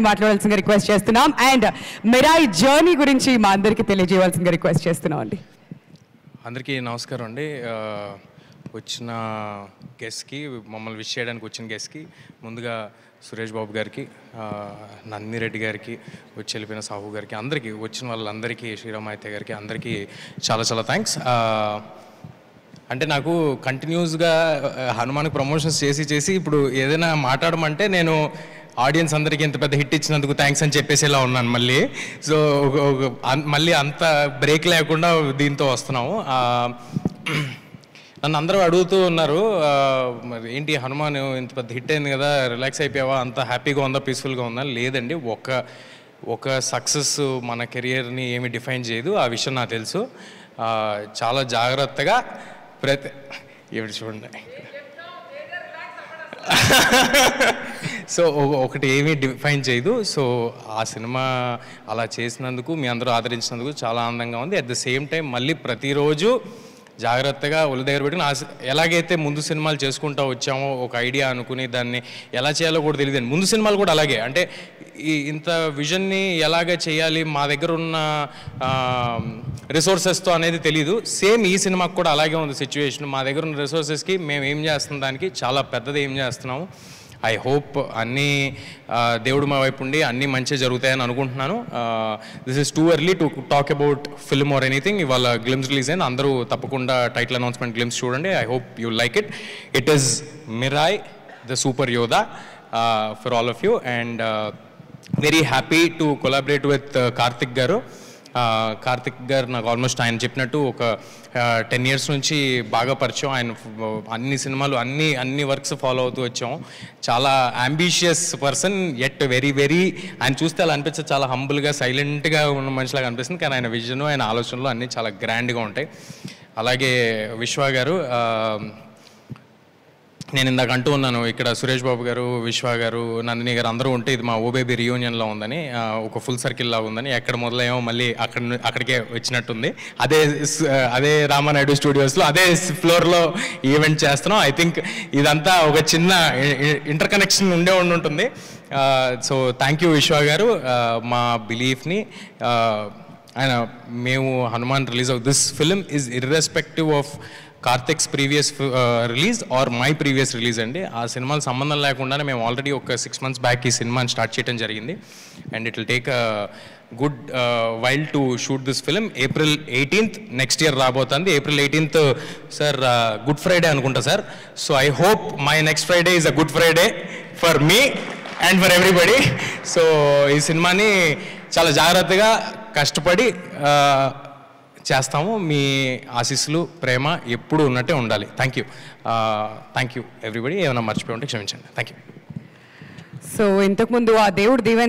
మాట్లాడాల్సిందిగా రిక్వెస్ట్ చేస్తున్నాం. And Mirai journey గురించి మా అందరికీ తెలియజేయవలసిందిగా రిక్వెస్ట్ చేస్తున్నాం అండి. అందరికీ నమస్కారం అండి. వచ్చిన గెస్ట్కి, మమ్మల్ని విష్ చేయడానికి వచ్చిన గెస్ట్కి ముందుగా సురేష్ బాబు గారికి, నందిని రెడ్డి గారికి, వచ్చి వెళ్ళిపోయిన సాహు గారికి, అందరికీ వచ్చిన వాళ్ళందరికీ, శ్రీరామాయిత్య గారికి అందరికీ చాలా చాలా థ్యాంక్స్. అంటే నాకు కంటిన్యూస్గా హనుమాన్కి ప్రమోషన్స్ చేసి ఇప్పుడు ఏదైనా మాట్లాడమంటే నేను ఆడియన్స్ అందరికీ ఇంత పెద్ద హిట్ ఇచ్చినందుకు థ్యాంక్స్ అని చెప్పేసేలా ఉన్నాను మళ్ళీ. సో మళ్ళీ అంత బ్రేక్ లేకుండా దీంతో వస్తున్నాము. నన్ను అందరూ అడుగుతూ ఉన్నారు, మరి ఏంటి హనుమాన్ ఇంత పెద్ద హిట్ అయింది కదా, రిలాక్స్ అయిపోయావా, అంత హ్యాపీగా ఉందా, పీస్ఫుల్గా ఉందా? లేదండి, ఒక సక్సెస్ మన కెరియర్ని ఏమి డిఫైన్ చేయదు, ఆ విషయం నాకు తెలుసు. చాలా జాగ్రత్తగా ఏమిటి చూడండి. సో ఒకటి ఏమీ డిఫైన్ చేయదు. సో ఆ సినిమా అలా చేసినందుకు, మీ అందరూ ఆదరించినందుకు చాలా ఆనందంగా ఉంది. అట్ ద సేమ్ టైం మళ్ళీ ప్రతిరోజు జాగ్రత్తగా ఒళ్ళు దగ్గర పెట్టుకుని ఎలాగైతే ముందు సినిమాలు చేసుకుంటూ వచ్చామో ఒక ఐడియా అనుకుని దాన్ని ఎలా చేయాలో కూడా తెలియదండి. ముందు సినిమాలు కూడా అలాగే, అంటే ఇంత విజన్ని ఎలాగ చేయాలి మా దగ్గర ఉన్న రిసోర్సెస్తో అనేది తెలీదు. సేమ్ ఈ సినిమాకి కూడా అలాగే ఉంది సిచ్యువేషన్. మా దగ్గర ఉన్న రిసోర్సెస్కి మేము ఏం చేస్తున్నాం, దానికి చాలా పెద్దది ఏం చేస్తున్నాము. ఐ హోప్ అన్నీ దేవుడు మా వైపు ఉండి అన్నీ మంచిగా జరుగుతాయని అనుకుంటున్నాను. This is too early to talk about film or anything. ఇవాళ గ్లిమ్స్ రిలీజ్ అయింది, అందరూ తప్పకుండా టైటిల్ అనౌన్స్మెంట్ గ్లిమ్స్ చూడండి. I hope you like it. It is Mirai the super Yodha for all of you. And very happy to collaborate with Karthik garu. Karthik గారు నాకు almost ఆయన చెప్పినట్టు ఒక 10 years నుంచి బాగా పరిచయం. ఆయన అన్ని సినిమాలు అన్ని వర్క్స్ ఫాలో అవుతూ వచ్చాము. చాలా అంబిషియస్ పర్సన్, ఎట్ వెరీ ఆయన చూస్తే అలా అనిపించదు, చాలా హంబుల్గా సైలెంట్గా ఉన్న మనిషిలాగా అనిపిస్తుంది. కానీ ఆయన విజన్, ఆయన ఆలోచనలు అన్నీ చాలా గ్రాండ్గా ఉంటాయి. అలాగే విశ్వ గారు, నేను ఇందాక అంటూ ఉన్నాను, ఇక్కడ సురేష్ బాబు గారు, విశ్వ గారు, నందిని గారు అందరూ ఉంటే ఇది మా ఓబేబీ రియూనియన్లో ఉందని, ఒక ఫుల్ సర్కిల్ లాగా ఉందని. ఎక్కడ మొదలయ్యామో మళ్ళీ అక్కడికే వచ్చినట్టుంది. అదే రామానాయుడు స్టూడియోస్లో అదే ఫ్లోర్లో ఈవెంట్ చేస్తున్నాం. ఐ థింక్ ఇదంతా ఒక చిన్న ఇంటర్ కనెక్షన్ ఉంటుంది. సో థ్యాంక్ యూ విశ్వ గారు. మా బిలీఫ్ని మేము Hanuman release of this film is irrespective of Karthik's previous release are my previous release అండి. ఆ సినిమాలు సంబంధం లేకుండానే మేము ఆల్రెడీ ఒక 6 months బ్యాక్ ఈ సినిమాని స్టార్ట్ చేయడం జరిగింది. And it will take a good while to shoot this film. April 18th next year రాబోతుంది. April 18th sir Good Friday అనుకుంటా sir. So I hope my next Friday is a Good Friday for me and for everybody. So ఈ సినిమాని చాలా జాగ్రత్తగా కష్టపడి చేస్తాము. మీ ఆశీస్సులు, ప్రేమ ఎప్పుడు ఉన్నట్టే ఉండాలి. Thank you everybody. ఏమైనా మర్చిపోయి ఉంటే క్షమించండి. Thank you. సో ఇంతకుముందు ఆ దేవుడు దీవెన